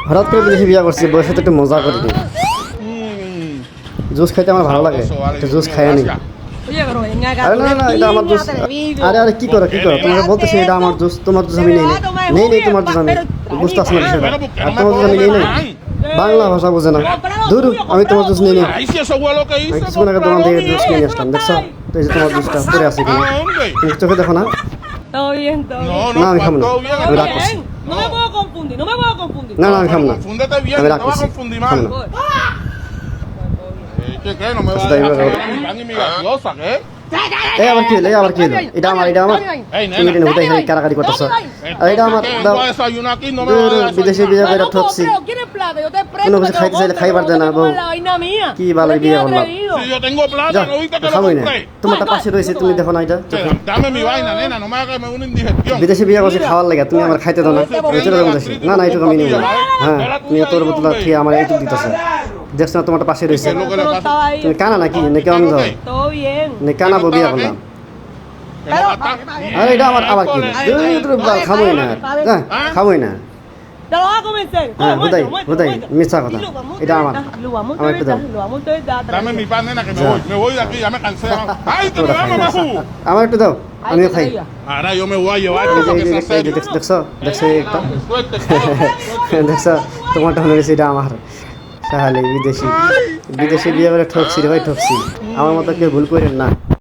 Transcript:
হঠাৎ করে বিদেশি বিয়ে করছি, বউয়ের সাথে একটু মজা করি। জুস খাইতে আমার ভালো লাগে, একটু জুস খাই নি। আরে না না, এটা আমার জুস। আরে আরে কি করো তোমাকে বলতেছি এটা আমার জুস, তোমার জুস আমি নেই তোমার জুস আমি বুঝতে আসছি না বিষয়টা। আর তোমার জুস আমি নেই বাংলা ভাষা বোঝে না। ধরু আমি তোমার জুস নেই আমি কিছুক্ষণ আগে দোকান থেকে জুস কিনে আসলাম, দেখছো তো এই যে তোমার জুসটা পরে আছে কিনা তুমি চোখে দেখো না। না আমি খাবো না, আমি রাগ করছি। না না আমি খাবো না, আমি রাগ করছি, খাবো না। এই আবার কি হলো এটা আমার তুমি এটা হুদাই খালি কারাকারি করতেছো। আর এটা আমার দাও, বিদেশি বিয়ে করে ঠকছি, কোনো কিছু খাইতে চাইলে খাইবার দেয় না বউ, কি ভালো বিয়ে করলাম। খাবোই না, তোমারটা পাশে রয়েছে তুমি দেখো না এটা। বিদেশি বিয়ে করছি খাওয়ার লাগে, তুমি আমার খাইতে দাও না, চলে যাবো দেশে। না না এইটুকু আমি নিব না। হ্যাঁ তুমি তোর বোতলা খেয়ে আমার এইটুকু দিতেছে, দেখছো না তোমারটা পাশে রয়েছে। তুমি কানা নাকি নাকি অন্ধ নাকি কানাবো বিয়ে করলাম। আরে এটা আমার আবার কি খাবোই না, খাবোই না। হ্যাঁ হুদাই মিথ্যা কথা, এটা আমার একটু দাও। আমার একটু দাও, আমিও খাই। দেখছো দেখছো তোমারটা হলে এটা আমার। তাহলে বিদেশি বিয়ে করে ঠকছি রে ভাই, ঠকছি। আমার মতো কেউ ভুল করেন না।